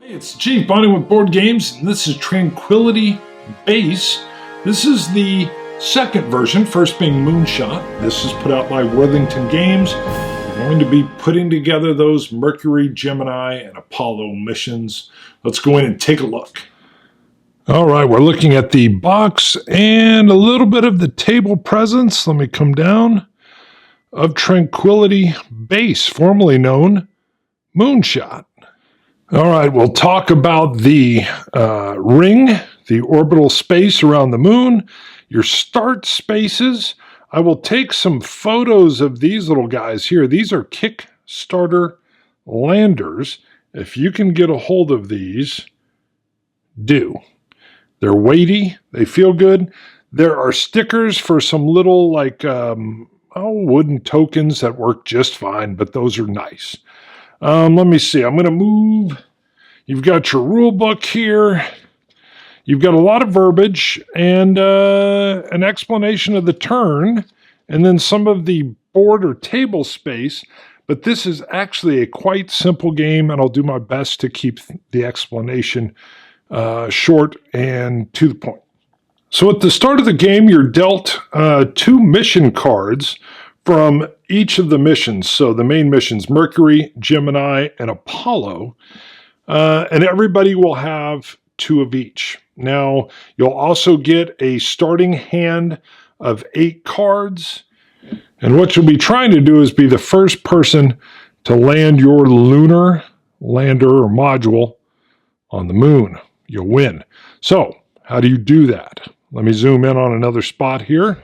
Hey, it's Chief Bonnie with Board Games, and this is Tranquility Base. This is the second version, first being Moonshot. This is put out by Worthington Games. We're going to be putting together those Mercury, Gemini, and Apollo missions. Let's go in and take a look. All right, we're looking at the box and a little bit of the table presence. Let me come down. Of Tranquility Base, formerly known Moonshot. All right, we'll talk about the ring, the orbital space around the moon, your start spaces. I will take some photos of these little guys here. These are Kickstarter landers. If you can get a hold of these, do. They're weighty. They feel good. There are stickers for some little wooden tokens that work just fine, but those are nice. Let me see. I'm going to move. You've got your rule book here. You've got a lot of verbiage and an explanation of the turn, and then some of the board or table space. But this is actually a quite simple game, and I'll do my best to keep the explanation short and to the point. So at the start of the game, you're dealt 2 mission cards from each of the missions. So the main missions, Mercury, Gemini, and Apollo. And everybody will have 2 of each. Now, you'll also get a starting hand of 8 cards. And what you'll be trying to do is be the first person to land your lunar lander or module on the moon. You'll win. So, how do you do that? Let me zoom in on another spot here.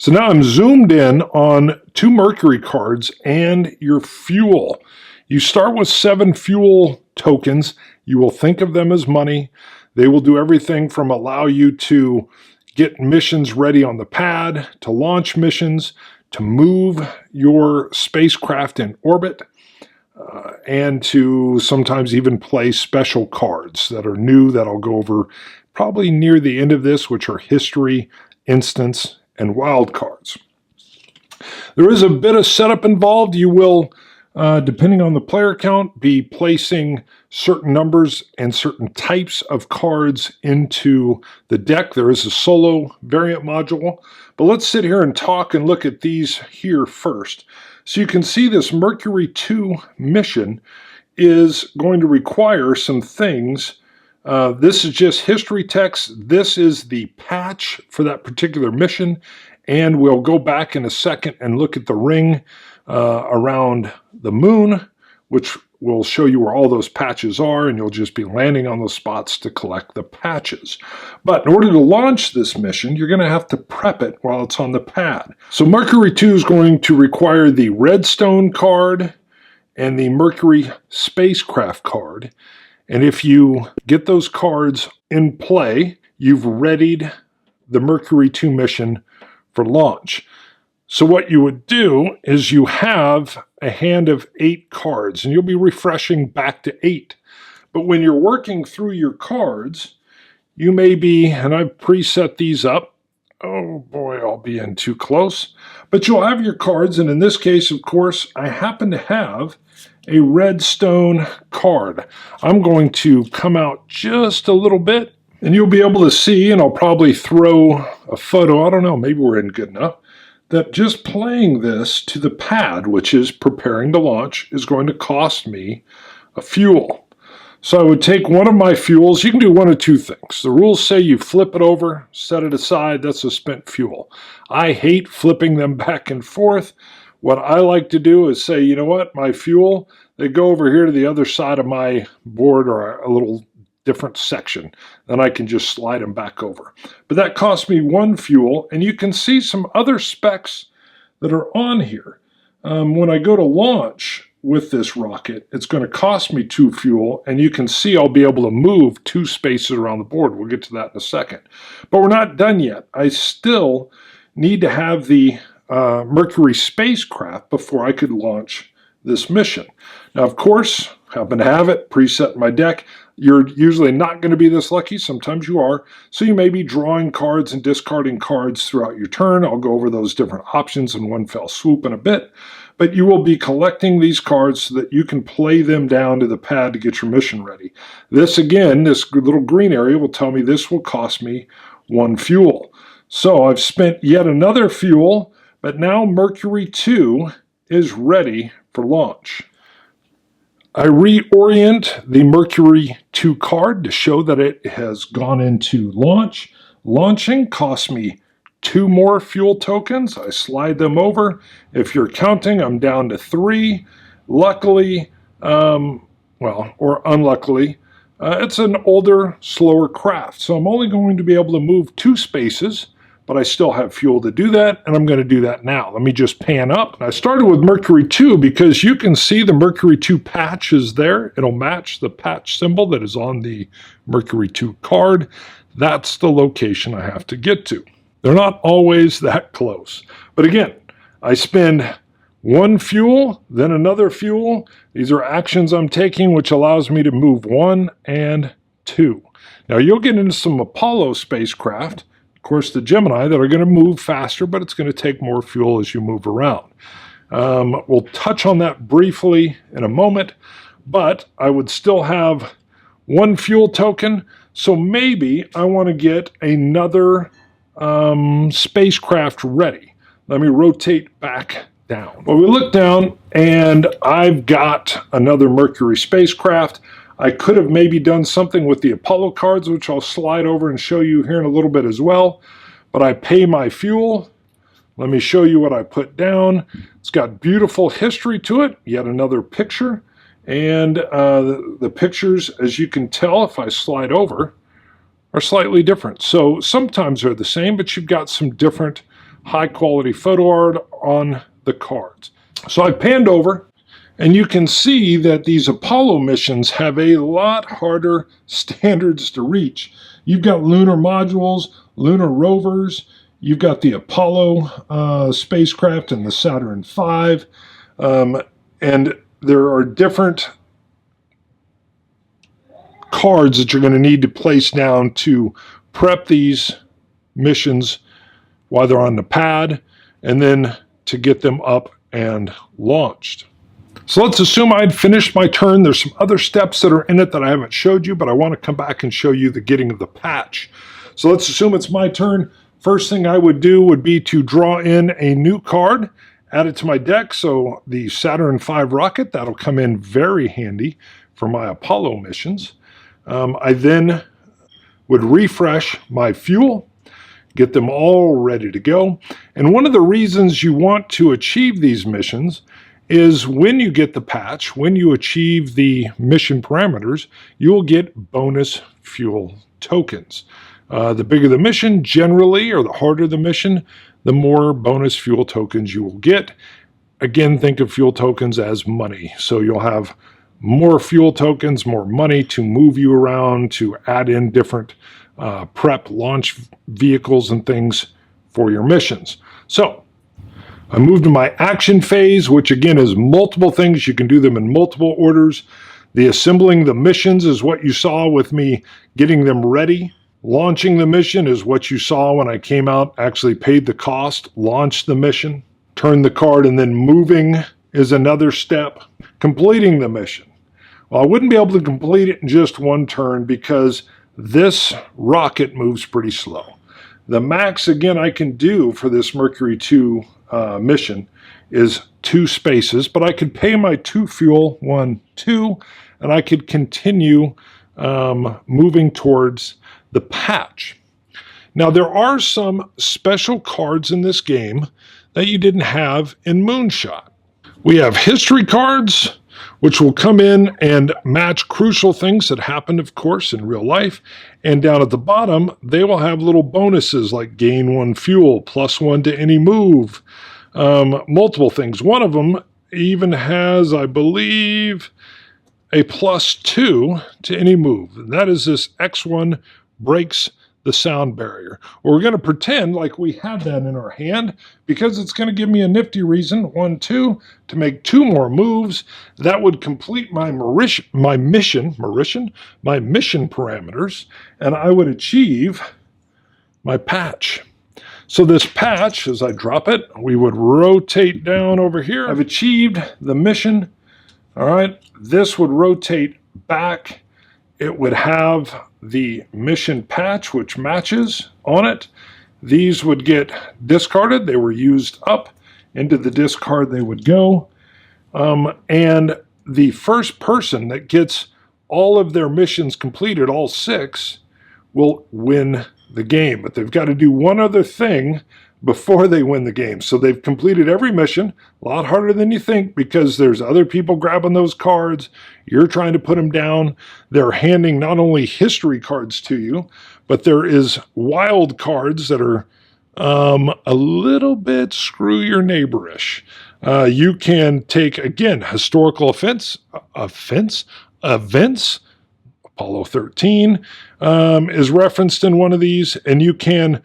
So now I'm zoomed in on 2 Mercury cards and your fuel. You start with 7 fuel tokens. You will think of them as money. They will do everything from allow you to get missions ready on the pad, to launch missions, to move your spacecraft in orbit, and to sometimes even play special cards that are new that I'll go over probably near the end of this, which are history, instance, and wild cards. There is a bit of setup involved. You will, depending on the player count, be placing certain numbers and certain types of cards into the deck. There is a solo variant module, but let's sit here and talk and look at these here first. So you can see this Mercury 2 mission is going to require some things. This is just history text. This is the patch for that particular mission, and we'll go back in a second and look at the ring around the moon, which will show you where all those patches are, and you'll just be landing on those spots to collect the patches. But in order to launch this mission, you're going to have to prep it while it's on the pad. So Mercury 2 is going to require the Redstone card and the Mercury spacecraft card. And if you get those cards in play, you've readied the Mercury 2 mission for launch. So what you would do is you have a hand of 8 cards, and you'll be refreshing back to 8. But when you're working through your cards, you may be, and I've preset these up. Oh boy, I'll be in too close. But you'll have your cards, and in this case, of course, I happen to have a Redstone card. I'm going to come out just a little bit, and you'll be able to see, and I'll probably throw a photo, I don't know, maybe we're in good enough, that just playing this to the pad, which is preparing to launch, is going to cost me a fuel. So I would take one of my fuels. You can do one of 2 things. The rules say you flip it over, set it aside. That's a spent fuel. I hate flipping them back and forth. What I like to do is say, you know what, my fuel, they go over here to the other side of my board or a little different section. Then I can just slide them back over. But that cost me 1 fuel, and you can see some other specs that are on here. When I go to launch with this rocket, it's going to cost me 2 fuel, and you can see I'll be able to move 2 spaces around the board. We'll get to that in a second. But we're not done yet. I still need to have the Mercury spacecraft before I could launch this mission. Now, of course, happen to have it preset in my deck. You're usually not going to be this lucky. Sometimes you are. So you may be drawing cards and discarding cards throughout your turn. I'll go over those different options in one fell swoop in a bit. but you will be collecting these cards so that you can play them down to the pad to get your mission ready. This, again, this little green area will tell me this will cost me 1 fuel. So I've spent yet another fuel, but now Mercury 2 is ready for launch. I reorient the Mercury 2 card to show that it has gone into launch. Launching costs me 2 more fuel tokens. I slide them over. If you're counting, I'm down to 3. Luckily, or unluckily, it's an older, slower craft. So I'm only going to be able to move 2 spaces, but I still have fuel to do that, and I'm going to do that now. Let me just pan up. I started with Mercury 2 because you can see the Mercury 2 patch is there. It'll match the patch symbol that is on the Mercury 2 card. That's the location I have to get to. They're not always that close. But again, I spend 1 fuel, then another fuel. These are actions I'm taking, which allows me to move 1 and 2. Now you'll get into some Apollo spacecraft, of course the Gemini, that are going to move faster, but it's going to take more fuel as you move around. We'll touch on that briefly in a moment, but I would still have 1 fuel token, so maybe I want to get another spacecraft ready. Let me rotate back down. Well, we look down and I've got another Mercury spacecraft. I could have maybe done something with the Apollo cards, which I'll slide over and show you here in a little bit as well. But I pay my fuel. Let me show you what I put down. It's got beautiful history to it. Yet another picture. And the pictures, as you can tell, if I slide over, are slightly different. So sometimes they're the same, but you've got some different high-quality photo art on the cards. So I panned over, and you can see that these Apollo missions have a lot harder standards to reach. You've got lunar modules, lunar rovers, you've got the Apollo spacecraft and the Saturn V, and there are different cards that you're going to need to place down to prep these missions while they're on the pad, and then to get them up and launched. So let's assume I'd finished my turn. There's some other steps that are in it that I haven't showed you, but I want to come back and show you the getting of the patch. So let's assume it's my turn. First thing I would do would be to draw in a new card, add it to my deck. So the Saturn V rocket, that'll come in very handy for my Apollo missions. I then would refresh my fuel, get them all ready to go. And one of the reasons you want to achieve these missions is when you get the patch, when you achieve the mission parameters, you will get bonus fuel tokens. The bigger the mission generally, or the harder the mission, the more bonus fuel tokens you will get. Again, think of fuel tokens as money. So you'll have more fuel tokens, more money to move you around, to add in different prep launch vehicles and things for your missions. So I moved to my action phase, which again is multiple things. You can do them in multiple orders. The assembling the missions is what you saw with me getting them ready. Launching the mission is what you saw when I came out, actually paid the cost, launched the mission, turned the card, and then moving is another step. Completing the mission. Well, I wouldn't be able to complete it in just 1 turn because this rocket moves pretty slow. The max, again, I can do for this Mercury 2 mission is 2 spaces, but I could pay my 2 fuel, 1, 2, and I could continue moving towards the patch. Now, there are some special cards in this game that you didn't have in Moonshot. We have history cards, which will come in and match crucial things that happened, of course, in real life. And down at the bottom, they will have little bonuses like gain 1 fuel, +1 to any move, multiple things. One of them even has, I believe, a +2 to any move. And that is this X1 breaks the sound barrier. Well, we're going to pretend like we have that in our hand because it's going to give me a nifty reason, 1, 2, to make 2 more moves. That would complete my mission parameters, and I would achieve my patch. So this patch, as I drop it, we would rotate down over here. I've achieved the mission. All right, this would rotate back. It would have the mission patch, which matches on it. These would get discarded. They were used up. Into the discard they would go. And the first person that gets all of their missions completed, all 6, will win the game. But they've got to do one other thing before they win the game. So they've completed every mission, a lot harder than you think, because there's other people grabbing those cards. You're trying to put them down. They're handing not only history cards to you, but there is wild cards that are a little bit screw your neighborish. You can take, again, historical events. Apollo 13 is referenced in one of these, and you can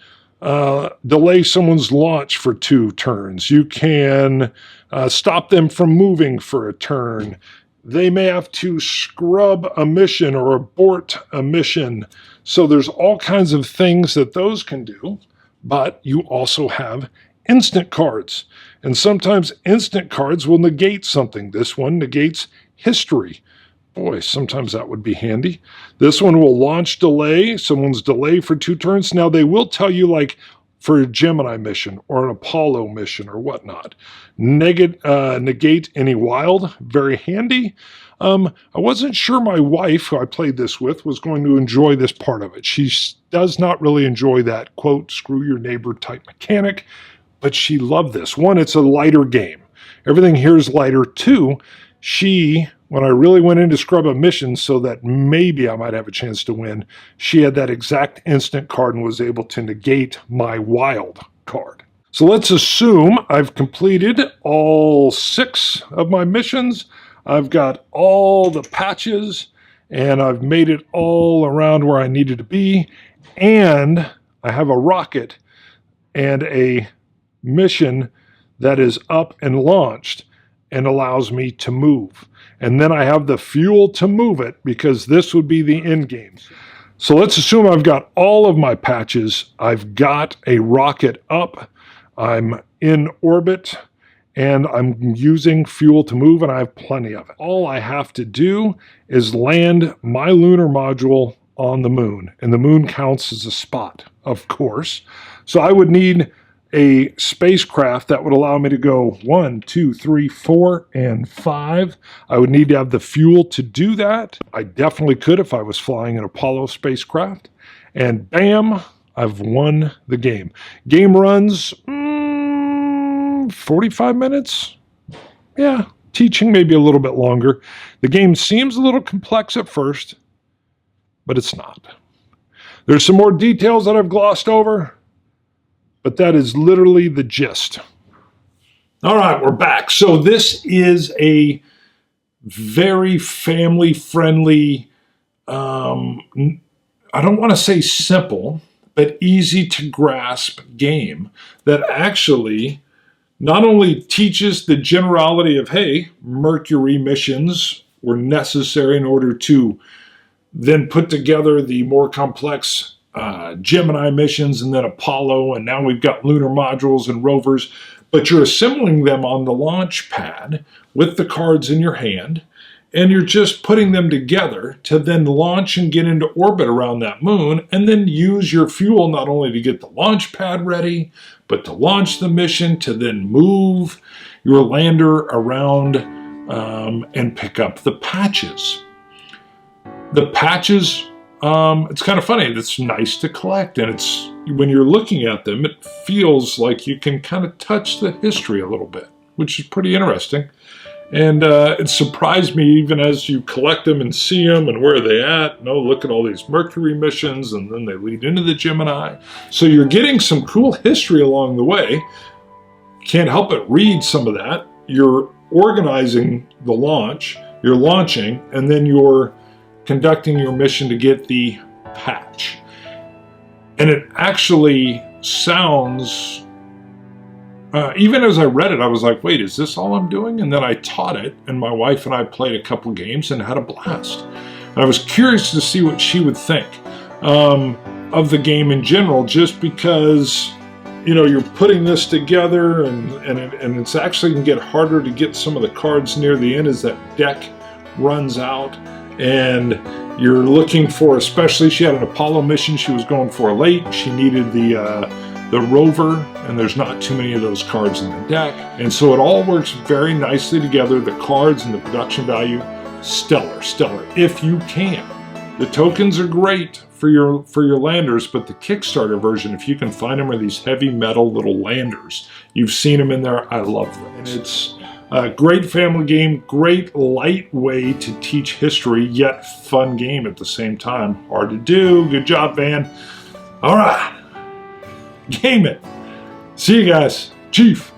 delay someone's launch for 2 turns. You can stop them from moving for a turn. They may have to scrub a mission or abort a mission. So there's all kinds of things that those can do, but you also have instant cards. And sometimes instant cards will negate something. This one negates history. Boy, sometimes that would be handy. This one will launch delay, someone's delay for 2 turns. Now they will tell you, like for a Gemini mission or an Apollo mission or whatnot, negate any wild, very handy. I wasn't sure my wife, who I played this with, was going to enjoy this part of it. She does not really enjoy that, quote, screw your neighbor type mechanic, but she loved this. 1, it's a lighter game. Everything here is lighter. 2, when I really went in to scrub a mission so that maybe I might have a chance to win, she had that exact instant card and was able to negate my wild card. So let's assume I've completed all 6 of my missions. I've got all the patches, and I've made it all around where I needed to be, and I have a rocket and a mission that is up and launched and allows me to move. And then I have the fuel to move it, because this would be the end game. So let's assume I've got all of my patches. I've got a rocket up. I'm in orbit, and I'm using fuel to move, and I have plenty of it. All I have to do is land my lunar module on the moon, and the moon counts as a spot, of course. So I would need a spacecraft that would allow me to go 1, 2, 3, 4, and 5. I would need to have the fuel to do that. I definitely could if I was flying an Apollo spacecraft. And bam, I've won the game. Game runs 45 minutes. Yeah, teaching maybe a little bit longer. The game seems a little complex at first, but it's not. There's some more details that I've glossed over, but that is literally the gist. All right, we're back. So this is a very family-friendly, I don't want to say simple, but easy to grasp game that actually not only teaches the generality of, hey, Mercury missions were necessary in order to then put together the more complex Gemini missions, and then Apollo, and now we've got lunar modules and rovers, but you're assembling them on the launch pad with the cards in your hand, and you're just putting them together to then launch and get into orbit around that moon, and then use your fuel not only to get the launch pad ready, but to launch the mission, to then move your lander around and pick up the patches. The patches, it's kind of funny. It's nice to collect, and it's when you're looking at them, it feels like you can kind of touch the history a little bit, which is pretty interesting. And it surprised me even as you collect them and see them and where are they at. No, look at all these Mercury missions, and then they lead into the Gemini. So you're getting some cool history along the way. Can't help but read some of that. You're organizing the launch, you're launching, and then you're conducting your mission to get the patch. And it actually sounds, even as I read it, I was like, wait, is this all I'm doing? And then I taught it, and my wife and I played a couple games and had a blast. And I was curious to see what she would think of the game in general, just because you know, you're putting this together, and it's actually can get harder to get some of the cards near the end as that deck runs out. And you're looking for, especially she had an Apollo mission she was going for late. She needed the rover, and there's not too many of those cards in the deck. And so it all works very nicely together. The cards and the production value, stellar, stellar, if you can. The tokens are great for your landers, but the Kickstarter version, if you can find them, are these heavy metal little landers. You've seen them in there. I love them. And it's a great family game, great light way to teach history, yet fun game at the same time. Hard to do. Good job, Van. All right. Game it. See you guys. Chief.